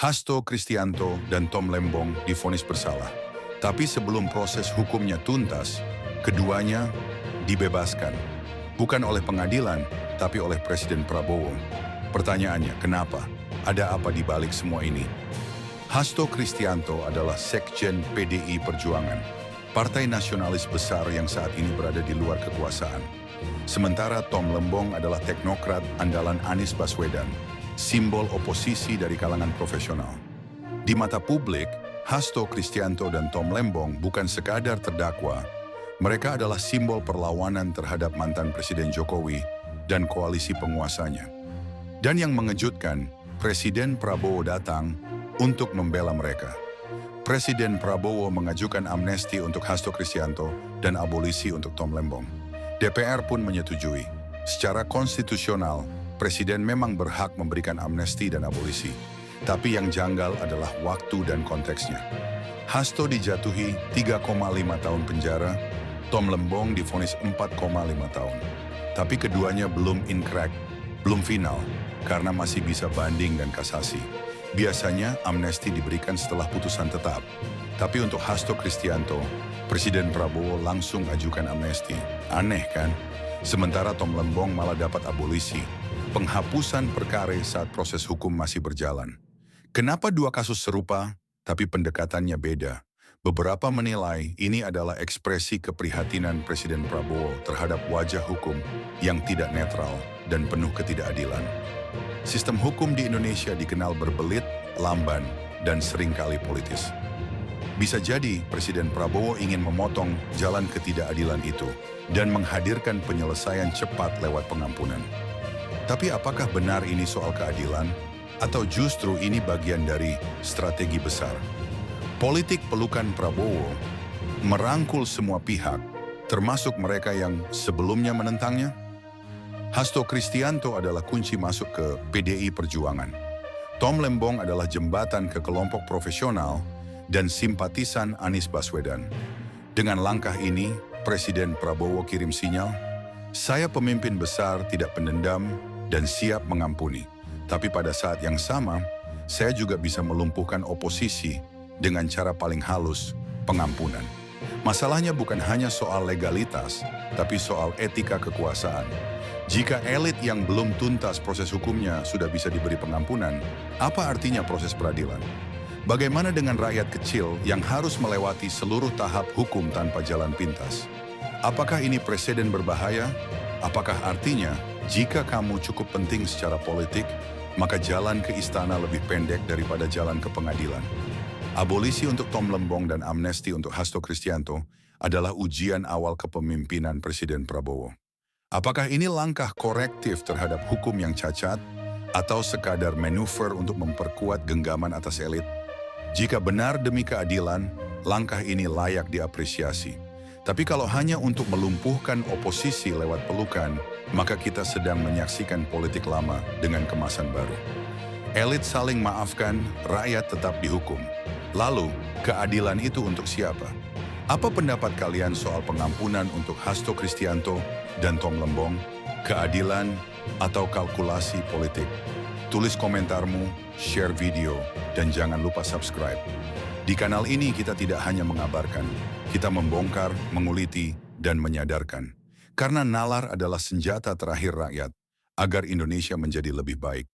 Hasto Kristianto dan Tom Lembong divonis bersalah. Tapi sebelum proses hukumnya tuntas, keduanya dibebaskan. Bukan oleh pengadilan, tapi oleh Presiden Prabowo. Pertanyaannya, kenapa? Ada apa di balik semua ini? Hasto Kristianto adalah Sekjen PDI Perjuangan, partai nasionalis besar yang saat ini berada di luar kekuasaan. Sementara Tom Lembong adalah teknokrat andalan Anies Baswedan, simbol oposisi dari kalangan profesional. Di mata publik, Hasto Kristianto dan Tom Lembong bukan sekadar terdakwa, mereka adalah simbol perlawanan terhadap mantan Presiden Jokowi dan koalisi penguasanya. Dan yang mengejutkan, Presiden Prabowo datang untuk membela mereka. Presiden Prabowo mengajukan amnesti untuk Hasto Kristianto dan abolisi untuk Tom Lembong. DPR pun menyetujui. Secara konstitusional, Presiden memang berhak memberikan amnesti dan abolisi. Tapi yang janggal adalah waktu dan konteksnya. Hasto dijatuhi 3,5 tahun penjara, Tom Lembong divonis 4,5 tahun. Tapi keduanya belum inkrek, belum final, karena masih bisa banding dan kasasi. Biasanya amnesti diberikan setelah putusan tetap. Tapi untuk Hasto Kristianto, Presiden Prabowo langsung ajukan amnesti. Aneh kan? Sementara Tom Lembong malah dapat abolisi, penghapusan perkara saat proses hukum masih berjalan. Kenapa dua kasus serupa, tapi pendekatannya beda? Beberapa menilai ini adalah ekspresi keprihatinan Presiden Prabowo terhadap wajah hukum yang tidak netral dan penuh ketidakadilan. Sistem hukum di Indonesia dikenal berbelit, lamban, dan seringkali politis. Bisa jadi Presiden Prabowo ingin memotong jalan ketidakadilan itu dan menghadirkan penyelesaian cepat lewat pengampunan. Tapi apakah benar ini soal keadilan? Atau justru ini bagian dari strategi besar? Politik pelukan Prabowo merangkul semua pihak, termasuk mereka yang sebelumnya menentangnya. Hasto Kristianto adalah kunci masuk ke PDI Perjuangan. Tom Lembong adalah jembatan ke kelompok profesional dan simpatisan Anies Baswedan. Dengan langkah ini, Presiden Prabowo kirim sinyal, saya pemimpin besar tidak pendendam dan siap mengampuni. Tapi pada saat yang sama, saya juga bisa melumpuhkan oposisi dengan cara paling halus, pengampunan. Masalahnya bukan hanya soal legalitas, tapi soal etika kekuasaan. Jika elit yang belum tuntas proses hukumnya sudah bisa diberi pengampunan, apa artinya proses peradilan? Bagaimana dengan rakyat kecil yang harus melewati seluruh tahap hukum tanpa jalan pintas? Apakah ini preseden berbahaya? Apakah artinya jika kamu cukup penting secara politik, maka jalan ke istana lebih pendek daripada jalan ke pengadilan? Abolisi untuk Tom Lembong dan amnesti untuk Hasto Kristianto adalah ujian awal kepemimpinan Presiden Prabowo. Apakah ini langkah korektif terhadap hukum yang cacat atau sekadar manuver untuk memperkuat genggaman atas elit? Jika benar demi keadilan, langkah ini layak diapresiasi. Tapi kalau hanya untuk melumpuhkan oposisi lewat pelukan, maka kita sedang menyaksikan politik lama dengan kemasan baru. Elit saling maafkan, rakyat tetap dihukum. Lalu, keadilan itu untuk siapa? Apa pendapat kalian soal pengampunan untuk Hasto Kristianto dan Tom Lembong? Keadilan atau kalkulasi politik? Tulis komentarmu, share video, dan jangan lupa subscribe. Di kanal ini kita tidak hanya mengabarkan, kita membongkar, menguliti, dan menyadarkan. Karena nalar adalah senjata terakhir rakyat, agar Indonesia menjadi lebih baik.